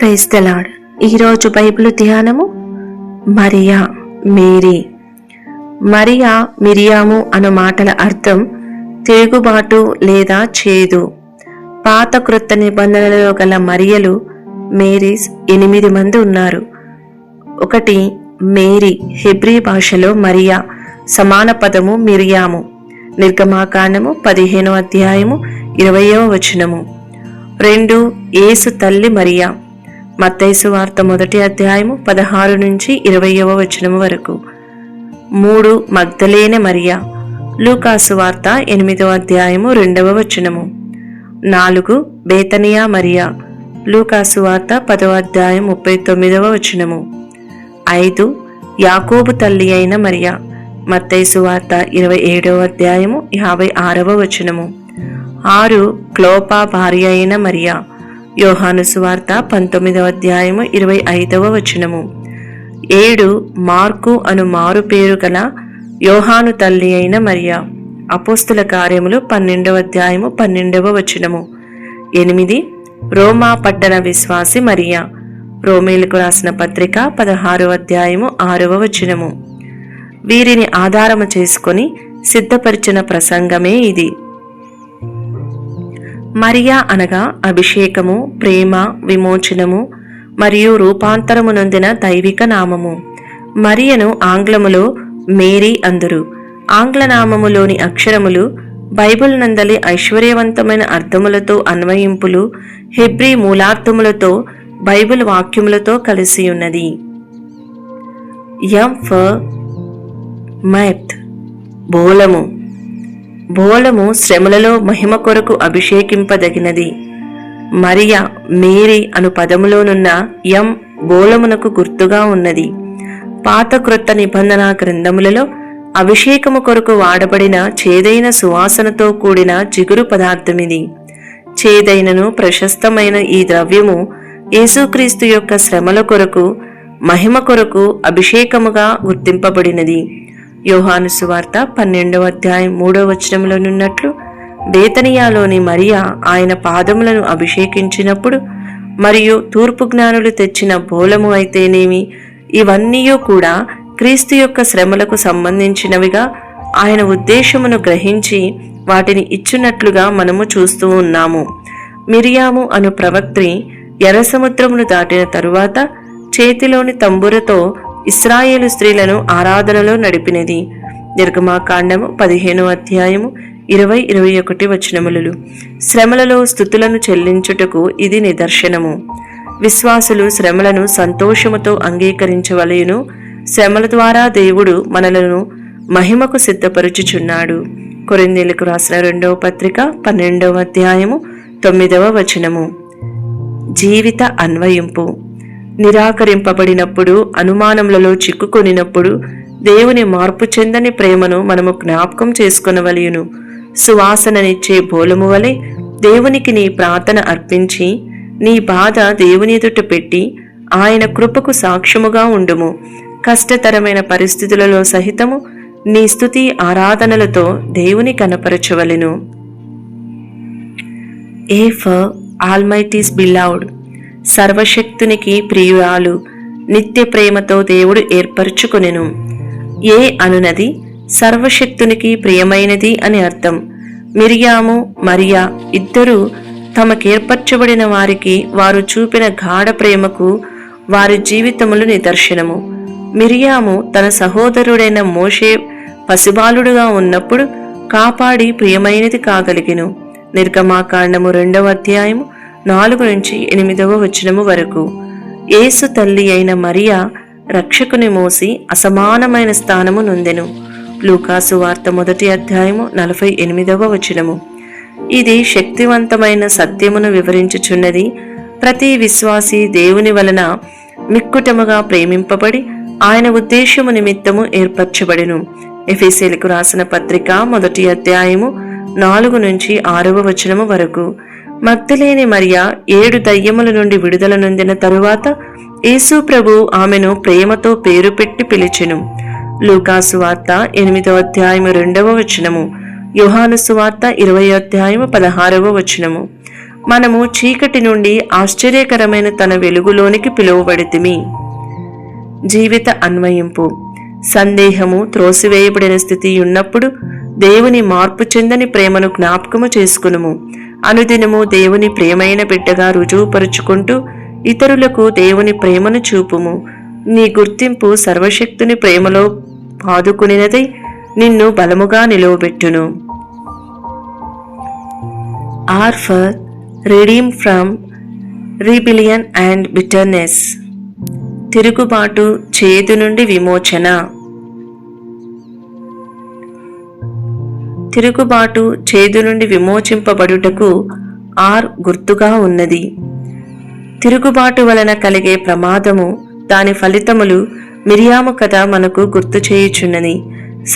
Praise the Lord. ఈరోజు Bible ధ్యానము మరియా, మేరీ. మరియా, మిరియాము అను మాటల అర్థం తిరుగుబాటు లేదా చేదు. పాత క్రొత్త నిబంధనలలో గల మరియలు, మేరీస్ 8 మంది ఉన్నారు. 1 మేరీ, హెబ్రీ భాషలో మరియా సమాన పదము మిరియాము. నిర్గమాకాండము 15వ అధ్యాయము 20వ వచనము. 2 యేసు తల్లి మరియా, మత్తయి సువార్త 1వ అధ్యాయము 16 నుంచి 20వ వచనము వరకు. 3 మగ్దలేనే మరియా, లూకా సువార్త 8వ అధ్యాయము 2వ వచనము. 4 బేతనియా మరియా, లూకా సువార్త 10వ అధ్యాయం 39వ వచనము. 5 యాకోబు తల్లి అయిన మరియా, మత్తయి సువార్త 27వ అధ్యాయము 56వ వచనము. 6 క్లోపా భార్య అయిన మరియా, యోహాను సువార్త 19వ అధ్యాయము 25వ వచనము. 7 మార్కు అను మారు పేరు గల యోహాను తల్లి అయిన మరియా, అపోస్తుల కార్యములు 12వ అధ్యాయము 12వ వచనము. 8 రోమా పట్టణ విశ్వాసి మరియా, రోమీలకు రాసిన పత్రిక 16వ అధ్యాయము 6వ వచనము. వీరిని ఆధారము చేసుకొని సిద్ధపరిచిన ప్రసంగమే ఇది. మరియా అనగా అభిషేకము, ప్రేమ, విమోచనము మరియు రూపాంతరము నొందిన దైవిక నామము. మరియను ఆంగ్లములో మేరీ అందురు. ఆంగ్ల నామములోని అక్షరములు బైబిల్ నందలి ఐశ్వర్యవంతమైన అర్థములతో అన్వయింపులు, హెబ్రీ మూలార్థములతో, బైబిల్ వాక్యములతో కలిసి ఉన్నది. మైత్, బోలము. బోలము శ్రమలలో మహిమ కొరకు అభిషేకింపదగినది. మరియా, మేరీ అను పదములోనున్న యం బోలమునకు గుర్తుగా ఉన్నది. పాత క్రొత్త నిబంధన గ్రంథములలో అభిషేకము కొరకు వాడబడిన చేదైన సువాసనతో కూడిన జిగురు పదార్థమిది. చేదైనను ప్రశస్తమైన ఈ ద్రవ్యము యేసుక్రీస్తు యొక్క శ్రమల కొరకు, మహిమ కొరకు అభిషేకముగా గుర్తింపబడినది. యోహాను సువార్త 12వ అధ్యాయం 3వ వచనములోనున్నట్లు బేతనియాలోని మరియా ఆయన పాదములను అభిషేకించినప్పుడు, మరియు తూర్పు జ్ఞానులు తెచ్చిన బోలము అయితేనేమి, ఇవన్నీ కూడా క్రీస్తు యొక్క శ్రమలకు సంబంధించినవిగా ఆయన ఉద్దేశమును గ్రహించి వాటిని ఇచ్చినట్లుగా మనము చూస్తూ ఉన్నాము. మిరియాము అను ప్రవక్త్రి ఎర్ర సముద్రమును దాటిన తరువాత చేతిలోని తంబురతో ఇశ్రాయేలు స్త్రీలను ఆరాధనలో నడిపినది. నిర్గమాకాండము 15వ అధ్యాయము 20-21 వచనములు. శ్రమలలో స్తుతులను చెల్లించుటకు ఇది నిదర్శనము. విశ్వాసులు శ్రమలను సంతోషముతో అంగీకరించవలెను. శ్రమల ద్వారా దేవుడు మనలను మహిమకు సిద్ధపరుచుచున్నాడు. కొరింథీయులకు రాసిన 2వ పత్రిక 12వ అధ్యాయము 9వ వచనము. జీవిత అన్వయింపు. నిరాకరింపబడినప్పుడు, అనుమానములలో చిక్కుకొనినప్పుడు దేవుని మార్పు చెందని ప్రేమను మనము జ్ఞాపకం చేసుకొనవలెను. సువాసననిచ్చే బోలము వలె దేవునికి నీ ప్రార్థన అర్పించి, నీ బాధ దేవుని ఎదుట పెట్టి ఆయన కృపకు సాక్ష్యముగా ఉండుము. కష్టతరమైన పరిస్థితులలో సహితము నీ స్తుతి ఆరాధనలతో దేవుని కనపరచవలెను. ఆల్మైటీస్ బిలౌడ్, సర్వశక్తునికి ప్రియురాలు, నిత్య ప్రేమతో దేవుడు ఏర్పరచుకొనెను. ఏ అనునది సర్వశక్తునికి ప్రియమైనది అని అర్థం. మిరియాము, మరియా ఇద్దరూ తమకేర్పరచబడిన వారికి వారు చూపిన గాఢ ప్రేమకు వారి జీవితములు నిదర్శనము. మిరియాము తన సహోదరుడైన మోషే పసిబాలుడుగా ఉన్నప్పుడు కాపాడి ప్రియమైనది కాగలిగెను. నిర్గమాకాండము 2వ అధ్యాయము 4 నుంచి 8వ వచనము వరకు. యేసు తల్లి అయిన మరియా రక్షకుని మోసి అసమానమైన స్థానము నొందెను. లూకా సువార్త 1వ అధ్యాయము 48వ వచనము. ఇది శక్తివంతమైన సత్యమును వివరించుచున్నది. ప్రతి విశ్వాసి దేవుని వలన మిక్కుటముగా ప్రేమింపబడి ఆయన ఉద్దేశము నిమిత్తము ఏర్పరచబడెను. ఎఫెసీయులకు రాసిన పత్రిక 1వ అధ్యాయము 4 నుంచి 6వ వచనము వరకు. మగ్దలేనే మరియా 7 దయ్యముల నుండి విడుదల నొందిన తరువాత యేసు ప్రభు ఆమెను ప్రేమతో పేరు పెట్టి పిలిచెను. లూకా సువార్త 8వ అధ్యాయము 2వ వచనము, యోహాను సువార్త 20వ అధ్యాయము 16వ వచనము. మనము చీకటి నుండి ఆశ్చర్యకరమైన తన వెలుగులోనికి పిలువబడితిమి. జీవిత అన్వయింపు. సందేహము త్రోసివేయబడిన స్థితి ఉన్నప్పుడు దేవుని మార్పు చెందని ప్రేమను జ్ఞాపకము చేసుకునుము. అనుదినము దేవుని ప్రేమైన బిడ్డగా రుజువుపరుచుకుంటూ ఇతరులకు దేవుని ప్రేమను చూపుము. నీ గుర్తింపు సర్వశక్తుని ప్రేమలో పాదుకునినదై నిన్ను బలముగా నిలువబెట్టును. Are for redeem from rebellion and bitterness. తిరుగుబాటు, చేదు నుండి విమోచన. తిరుగుబాటు, చేదు నుండి విమోచింపబడుటకు ఆర్ గుర్తుగా ఉన్నది. తిరుగుబాటు వలన కలిగే ప్రమాదము, దాని ఫలితములు మిరియాము కథ మనకు గుర్తు చేయుచున్నది.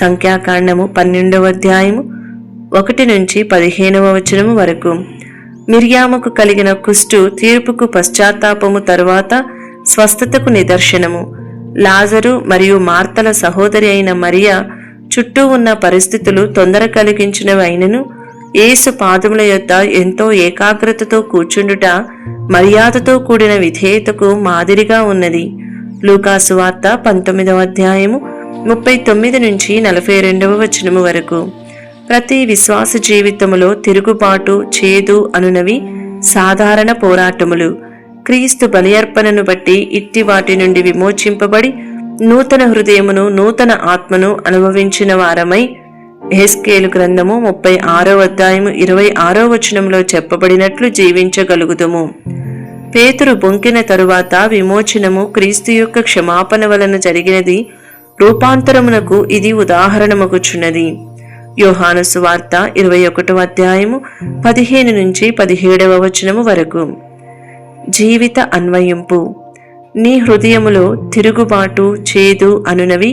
సంఖ్యాకాండము 12వ అధ్యాయము 1 నుంచి 15వ వచనము వరకు. మిరియాముకు కలిగిన కుష్టు తీర్పుకు పశ్చాత్తాపము తరువాత స్వస్థతకు నిదర్శనము. లాజరు మరియు మార్తల సహోదరి అయిన మరియా చుట్టూ ఉన్న పరిస్థితులు తొందర కలిగించినవి అయినను యేసు పాదముల యొద్ద ఎంతో ఏకాగ్రతతో కూర్చుండుట మర్యాదతో కూడిన విధేయతకు మాదిరిగా ఉన్నది. లూకాసు వార్త 19వ అధ్యాయము 39 నుంచి 42వ వచనము వరకు. ప్రతి విశ్వాస జీవితములో తిరుగుబాటు, చేదు అనునవి సాధారణ పోరాటములు. క్రీస్తు బలి అర్పణను బట్టి ఇట్టి వాటి నుండి విమోచింపబడి నూతన హృదయమును, నూతన ఆత్మను అనుభవించిన వారమై యెహెజ్కేలు గ్రంథము 36వ అధ్యాయము 26వ వచనంలో చెప్పబడినట్లు జీవించగలుగుదుము. పేతురు బొంకిన తరువాత విమోచనము క్రీస్తు యొక్క క్షమాపణ వలన జరిగినది. రూపాంతరమునకు ఇది ఉదాహరణమగుచున్నది. యోహాను సువార్త 21వ అధ్యాయము 15 నుంచి 17వ వచనము వరకు. జీవిత అన్వయింపు. నీ హృదయములో తిరుగుబాటు, చేదు అనునవి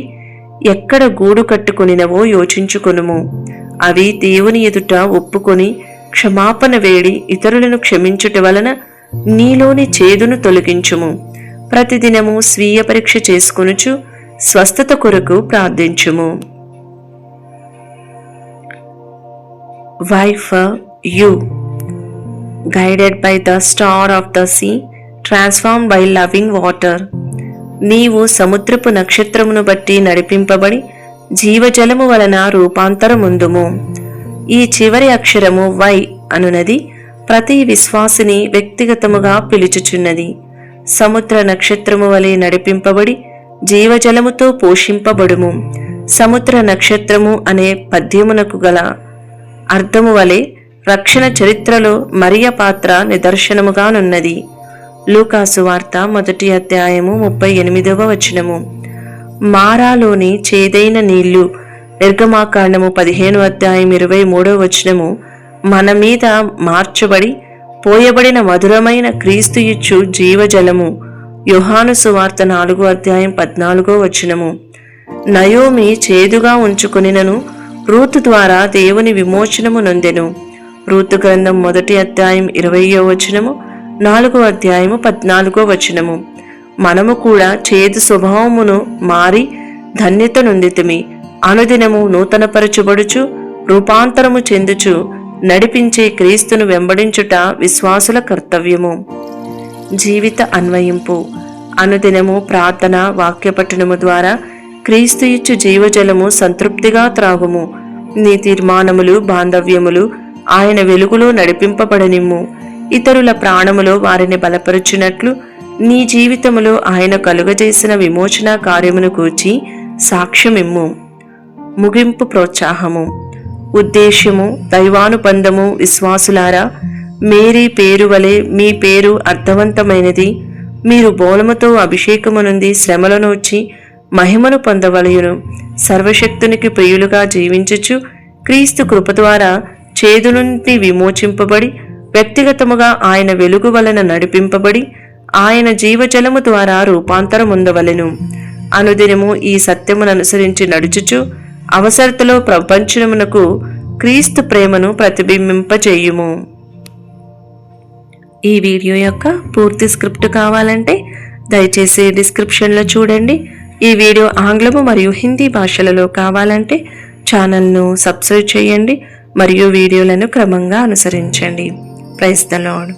ఎక్కడ గూడు కట్టుకొనినవో యోచించుకొనుము. అవి దేవుని ఎదుట ఒప్పుకొని క్షమాపణ వేడి ఇతరులను క్షమించుట వలన నీలోని చేదును తొలగించుము. ప్రతిదినము స్వీయ పరీక్ష చేసుకొనుచు స్వస్థత కొరకు ప్రార్థించుము. Why for you? Guided by the star of the sea, transformed by loving water. నీవు సముద్రపు నక్షత్రమును బట్టి నడిపింపబడి జీవజలము వలన రూపాంతరముందుము. ఈ చివరి అక్షరము వై అనునది ప్రతి విశ్వాసిని వ్యక్తిగతముగా పిలుచుచున్నది. సముద్ర నక్షత్రము వలె నడిపింపబడి జీవజలముతో పోషింపబడుము. సముద్ర నక్షత్రము అనే పద్యమునకు గల అర్థము వలె రక్షణ చరిత్రలో మరియ పాత్ర నిదర్శనముగానున్నది. లూకాసు వార్త 1వ అధ్యాయము 38వ వచనము. మారాలోని చేదైన నీళ్లు. నిర్గమాకాండము 15వ అధ్యాయం 23వ వచనము. మన మీద మార్చబడి పోయబడిన మధురమైన క్రీస్తు ఇచ్చు జీవజలము. యోహాను సువార్త 4వ అధ్యాయం 14వ వచనము. నయోమి చేదుగా ఉంచుకొనినను రూతు ద్వారా దేవుని విమోచనము నొందెను. రూతు గ్రంథం 1వ అధ్యాయం 20వ వచనము, 4వ అధ్యాయము 14వ వచనము. మనము కూడా చేదు స్వభావమును మారి ధన్యత నొందితిమి. అనుదినము నూతనపరచుబడుచు రూపాంతరము చెందుచు నడిపించే క్రీస్తును వెంబడించుట విశ్వాసుల కర్తవ్యము. జీవిత అన్వయింపు. అనుదినము ప్రార్థన, వాక్యపఠనము ద్వారా క్రీస్తు ఇచ్చు జీవజలము సంతృప్తిగా త్రాగుము. నీ తీర్మానములు, బాంధవ్యములు ఆయన వెలుగులో నడిపింపబడనిమ్ము. ఇతరుల ప్రాణములో వారిని బలపరుచున్నట్లు నీ జీవితములో ఆయన కలుగజేసిన విమోచన కార్యమును గూర్చి సాక్ష్యమిమ్ము. ముగింపు ప్రోత్సాహము. ఉద్దేశ్యము, దైవానుబంధము. విశ్వాసులారా, మేరీ పేరు వలె మీ పేరు అర్థవంతమైనది. మీరు బోలముతో అభిషేకము నుండి శ్రమలను వచ్చి మహిమను పొందవలయును. సర్వశక్తునికి ప్రియులుగా జీవించుచు క్రీస్తు కృప ద్వారా చేదు నుండి విమోచింపబడి వ్యక్తిగతముగా ఆయన వెలుగు వలన నడిపింపబడి ఆయన జీవజలము ద్వారా రూపాంతరముందవలెను. అనుదినము ఈ సత్యమును అనుసరించి నడుచుచు అవసరతలో ప్రపంచమునకు క్రీస్తు ప్రేమను ప్రతిబింబింపచేయుము. ఈ వీడియో యొక్క పూర్తి స్క్రిప్ట్ కావాలంటే దయచేసి డిస్క్రిప్షన్లో చూడండి. ఈ వీడియో ఆంగ్లము మరియు హిందీ భాషలలో కావాలంటే ఛానల్ను సబ్స్క్రైబ్ చేయండి మరియు వీడియోలను క్రమంగా అనుసరించండి. Praise the lord.